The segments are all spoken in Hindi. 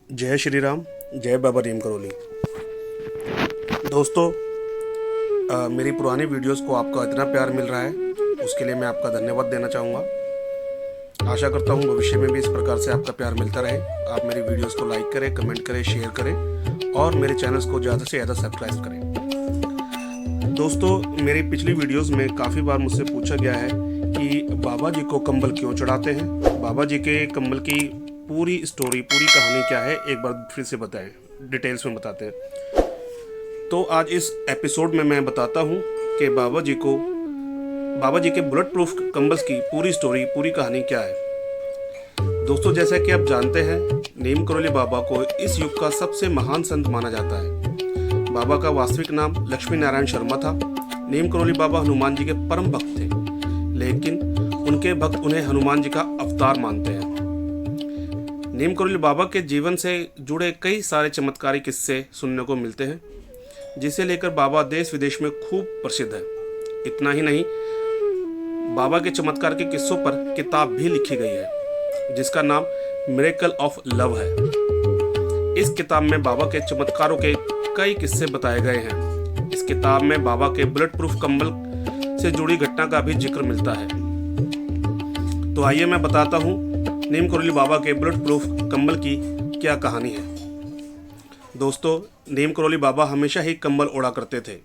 जय श्री राम। जय बाबा नीम करोली। दोस्तों, मेरी पुरानी वीडियोस को आपका इतना प्यार मिल रहा है, उसके लिए मैं आपका धन्यवाद देना चाहूँगा। आशा करता हूँ भविष्य में भी इस प्रकार से आपका प्यार मिलता रहे। आप मेरी वीडियोस को लाइक करें, कमेंट करें, शेयर करें और मेरे चैनल्स को ज़्यादा से ज़्यादा सब्सक्राइब करें। दोस्तों, मेरी पिछली वीडियोस में काफ़ी बार मुझसे पूछा गया है कि बाबा जी को कंबल क्यों चढ़ाते हैं, बाबा जी के कंबल की पूरी स्टोरी, पूरी कहानी क्या है, एक बार फिर से बताएं, डिटेल्स में बताते हैं। तो आज इस एपिसोड में मैं बताता हूं कि बाबा जी के बुलेट प्रूफ कंबल्स की पूरी स्टोरी, पूरी कहानी क्या है। दोस्तों, जैसा कि आप जानते हैं, नीम करोली बाबा को इस युग का सबसे महान संत माना जाता है। बाबा का वास्तविक नाम लक्ष्मी नारायण शर्मा था। नीम करोली बाबा हनुमान जी के परम भक्त थे, लेकिन उनके भक्त उन्हें हनुमान जी का अवतार मानते हैं। नीम करोली बाबा के जीवन से जुड़े कई सारे चमत्कारी किस्से सुनने को मिलते हैं, जिसे लेकर बाबा देश विदेश में खूब प्रसिद्ध है। इतना ही नहीं, बाबा के चमत्कार के किस्सों पर किताब भी लिखी गई है, जिसका नाम मिरेकल ऑफ लव है। इस किताब में बाबा के चमत्कारों के कई किस्से बताए गए हैं। इस किताब में बाबा के बुलेट प्रूफ कंबल से जुड़ी घटना का भी जिक्र मिलता है। तो आइए मैं बताता हूँ नीम करोली बाबा के बुलेट प्रूफ कंबल की क्या कहानी है। दोस्तों, नीम करोली बाबा हमेशा ही कंबल ओढ़ा करते थे।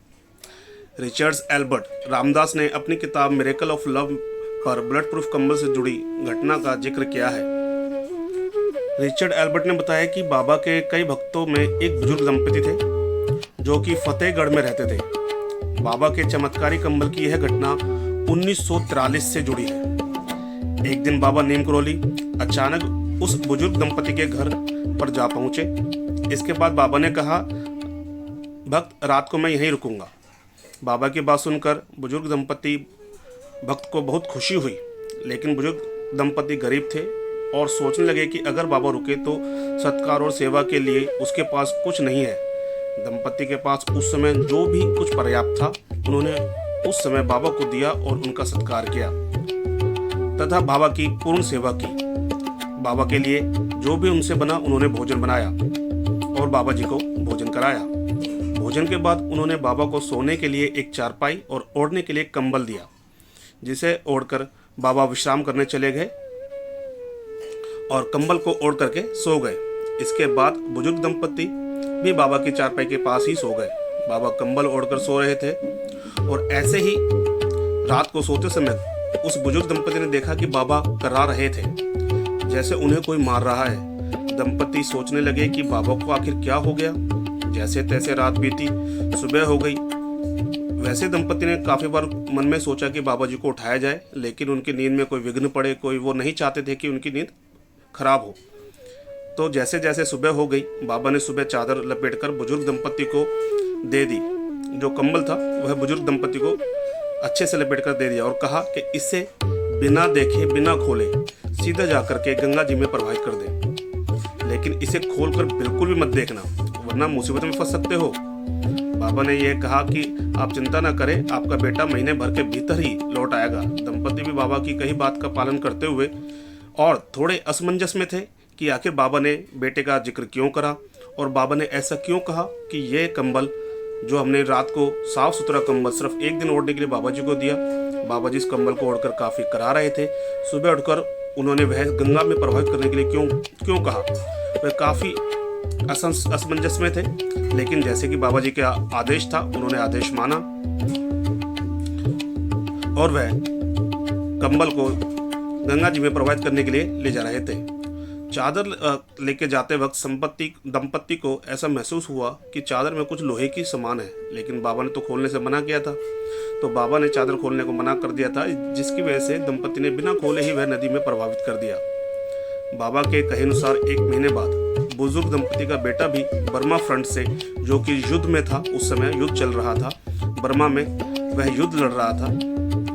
रिचर्ड एल्बर्ट रामदास ने अपनी किताब मिरेकल ऑफ लव पर बुलेट प्रूफ कंबल से जुड़ी घटना का जिक्र किया है। रिचर्ड एल्बर्ट ने बताया कि बाबा के कई भक्तों में एक बुजुर्ग दंपति थे जो कि फतेहगढ़ में रहते थे। बाबा के चमत्कारी कंबल की यह घटना 1943 से जुड़ी है। एक दिन बाबा नीम करोली अचानक उस बुजुर्ग दंपति के घर पर जा पहुंचे। इसके बाद बाबा ने कहा, भक्त, रात को मैं यहीं रुकूंगा। बाबा की बात सुनकर बुजुर्ग दंपति भक्त को बहुत खुशी हुई, लेकिन बुजुर्ग दंपति गरीब थे और सोचने लगे कि अगर बाबा रुके तो सत्कार और सेवा के लिए उसके पास कुछ नहीं है। दंपति के पास उस समय जो भी कुछ पर्याप्त था, उन्होंने उस समय बाबा को दिया और उनका सत्कार किया तथा बाबा की पूर्ण सेवा की। बाबा के लिए जो भी उनसे बना उन्होंने भोजन बनाया और बाबा जी को भोजन कराया। भोजन के बाद उन्होंने बाबा को सोने के लिए एक चारपाई और ओढ़ने के लिए कंबल दिया, जिसे ओढ़कर बाबा विश्राम करने चले गए और कंबल को ओढ़ करके सो गए। इसके बाद बुजुर्ग दंपति भी बाबा की चारपाई के पास ही सो गए। बाबा कंबल ओढ़कर सो रहे थे और ऐसे ही रात को सोते समय उस बुजुर्ग दंपति ने देखा कि बाबा कर्रा रहे थे, जैसे उन्हें कोई मार रहा है। दंपति सोचने लगे कि बाबा को आखिर क्या हो गया। जैसे तैसे रात बीती, सुबह हो गई। वैसे दंपति ने काफी बार मन में सोचा कि बाबा जी को उठाया जाए, लेकिन उनकी नींद में कोई विघ्न पड़े, वो नहीं चाहते थे कि उनकी नींद खराब हो। तो जैसे जैसे सुबह हो गई, बाबा ने सुबह चादर लपेटकर बुजुर्ग दंपति को दे दी। जो कंबल था वह बुजुर्ग दंपति को अच्छे से लपेट कर दे दिया और कहा कि इसे बिना देखे, बिना खोले सीधा जाकर के गंगा जी में प्रवाहित कर दे, लेकिन इसे खोलकर बिल्कुल भी मत देखना, वरना मुसीबत में फंस सकते हो। बाबा ने यह कहा कि आप चिंता न करें, आपका बेटा महीने भर के भीतर ही लौट आएगा। दंपति भी बाबा की कही बात का पालन करते हुए और थोड़े असमंजस में थे कि आखिर बाबा ने बेटे का जिक्र क्यों करा और बाबा ने ऐसा क्यों कहा कि यह कंबल जो हमने रात को साफ सुथरा कंबल सिर्फ एक दिन ओढ़ने के लिए बाबा जी को दिया। बाबा जी इस कंबल को ओढ़कर काफी करा रहे थे। सुबह उठकर उन्होंने वह गंगा में प्रवाहित करने के लिए क्यों कहा। वह काफी असमंजस में थे, लेकिन जैसे कि बाबा जी का आदेश था, उन्होंने आदेश माना और वह कंबल को गंगा जी में प्रवाहित करने के लिए ले जा रहे थे। चादर लेके जाते वक्त दंपति को ऐसा महसूस हुआ कि चादर में कुछ लोहे की सामान है, लेकिन बाबा ने तो खोलने से मना किया था। तो बाबा ने चादर खोलने को मना कर दिया था, जिसकी वजह से दंपति ने बिना खोले ही वह नदी में प्रभावित कर दिया। बाबा के कहे अनुसार 1 महीने बाद बुजुर्ग दंपति का बेटा भी बर्मा फ्रंट से, जो कि युद्ध में था, उस समय युद्ध चल रहा था बर्मा में, वह युद्ध लड़ रहा था,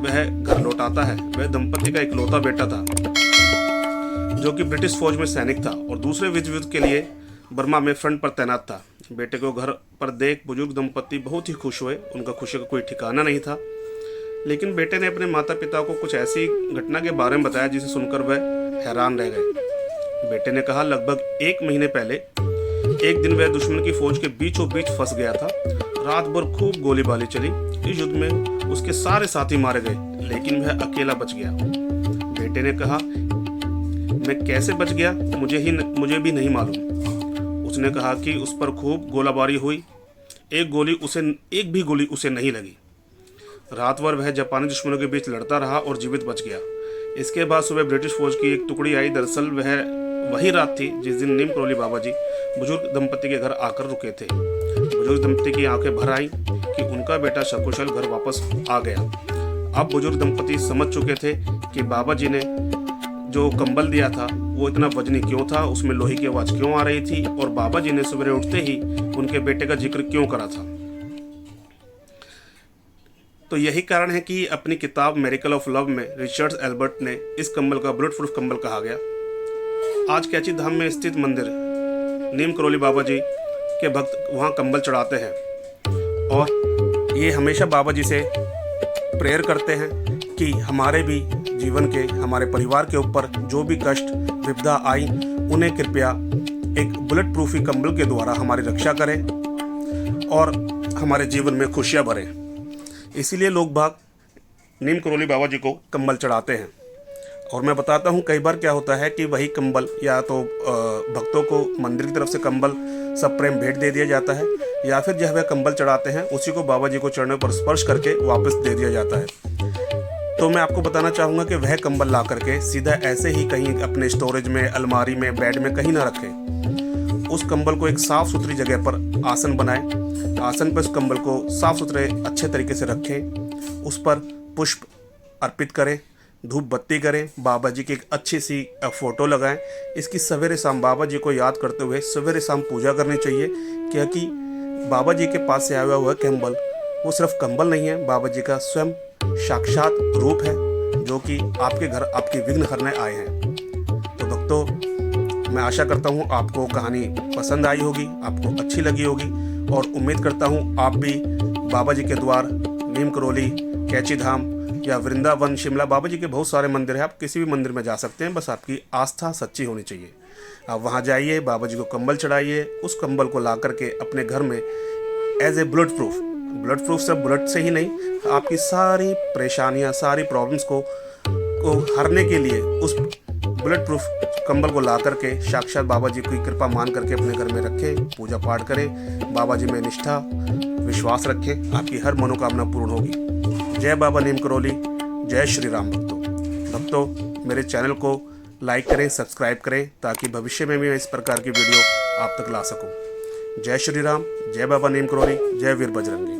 वह घर लौट आता है। वह दंपति का इकलौता बेटा था जो कि ब्रिटिश फौज में सैनिक था और दूसरे विश्व युद्ध के लिए बर्मा में फ्रंट पर तैनात था। बेटे को घर पर देख बुजुर्ग दंपति बहुत ही खुश हुए। उनका खुशी का कोई ठिकाना नहीं था, लेकिन बेटे ने अपने माता पिता को कुछ ऐसी घटना के बारे में बताया जिसे सुनकर वह हैरान रह गए। बेटे ने कहा, लगभग 1 महीने पहले एक दिन वह दुश्मन की फौज के बीचों बीच फंस गया था। रात भर खूब गोलीबारी चली। इस युद्ध में उसके सारे साथी मारे गए, लेकिन वह अकेला बच गया। बेटे ने कहा, मैं कैसे बच गया मुझे भी नहीं मालूम। उसने कहा कि उस पर खूब गोलाबारी हुई, एक भी गोली उसे नहीं लगी। रात भर वह जापानी दुश्मनों के बीच लड़ता रहा और जीवित बच गया। इसके बाद सुबह ब्रिटिश फौज की एक टुकड़ी आई। दरअसल वह वही रात थी जिस दिन नीम करोली बाबा जी बुजुर्ग दंपति के घर आकर रुके थे। बुजुर्ग दंपति की आंखें भर आईं कि उनका बेटा सकुशल घर वापस आ गया। अब बुजुर्ग दंपति समझ चुके थे कि बाबा जी ने जो कंबल दिया था वो इतना वजनी क्यों था, उसमें लोहे की आवाज़ क्यों आ रही थी, और बाबा जी ने सवेरे उठते ही उनके बेटे का जिक्र क्यों करा था। तो यही कारण है कि अपनी किताब मेरिकल ऑफ लव में रिचर्ड एल्बर्ट ने इस कंबल का बुलेट प्रूफ कंबल कहा गया। आज कैची धाम में स्थित मंदिर नीम करोली बाबा जी के भक्त वहाँ कंबल चढ़ाते हैं और ये हमेशा बाबा जी से प्रेयर करते हैं कि हमारे भी जीवन के, हमारे परिवार के ऊपर जो भी कष्ट विपदा आई, उन्हें कृपया एक बुलेट प्रूफी कंबल के द्वारा हमारी रक्षा करें और हमारे जीवन में खुशियाँ भरें। इसीलिए लोग बाग नीम करोली बाबा जी को कंबल चढ़ाते हैं। और मैं बताता हूँ कई बार क्या होता है कि वही कंबल या तो भक्तों को मंदिर की तरफ से कंबल सब प्रेम भेंट दे दिया जाता है, या फिर जब वह कंबल चढ़ाते हैं उसी को बाबा जी को चढ़ने पर स्पर्श करके वापस दे दिया जाता है। तो मैं आपको बताना चाहूँगा कि वह कंबल ला करके सीधा ऐसे ही कहीं अपने स्टोरेज में, अलमारी में, बेड में कहीं ना रखें। उस कंबल को एक साफ़ सुथरी जगह पर आसन बनाएं। आसन पर उस कंबल को साफ़ सुथरे अच्छे तरीके से रखें। उस पर पुष्प अर्पित करें, धूप बत्ती करें, बाबा जी की एक अच्छी सी फ़ोटो लगाएं। इसकी सवेरे शाम बाबा जी को याद करते हुए सवेरे शाम पूजा करनी चाहिए, क्योंकि बाबा जी के पास से आया हुआ कंबल वो सिर्फ कंबल नहीं है, बाबा जी का स्वयं साक्षात रूप है जो कि आपके घर आपकी विघ्न हरने आए हैं। तो भक्तों, मैं आशा करता हूँ आपको कहानी पसंद आई होगी, आपको अच्छी लगी होगी, और उम्मीद करता हूँ आप भी बाबा जी के द्वार नीम करोली, कैची धाम या वृंदावन, शिमला, बाबा जी के बहुत सारे मंदिर हैं। आप किसी भी मंदिर में जा सकते हैं, बस आपकी आस्था सच्ची होनी चाहिए। आप वहाँ जाइए, बाबा जी को कंबल चढ़ाइए, उस कंबल को ला करके अपने घर में एज ए बुलेट प्रूफ से बुलेट से ही नहीं, आपकी सारी परेशानियाँ, सारी प्रॉब्लम्स को हरने के लिए उस बुलेट प्रूफ कंबल को ला करके साक्षात बाबा जी की कृपा मान करके अपने घर में रखें, पूजा पाठ करें, बाबा जी में निष्ठा विश्वास रखें, आपकी हर मनोकामना पूर्ण होगी। जय बाबा नीम करोली, जय श्री राम। भक्तों, मेरे चैनल को लाइक करें, सब्सक्राइब करें, ताकि भविष्य में भी मैं इस प्रकार की वीडियो आप तक ला सकूं। जय श्री राम, जय बाबा नीम करोली, जय वीर बजरंगी।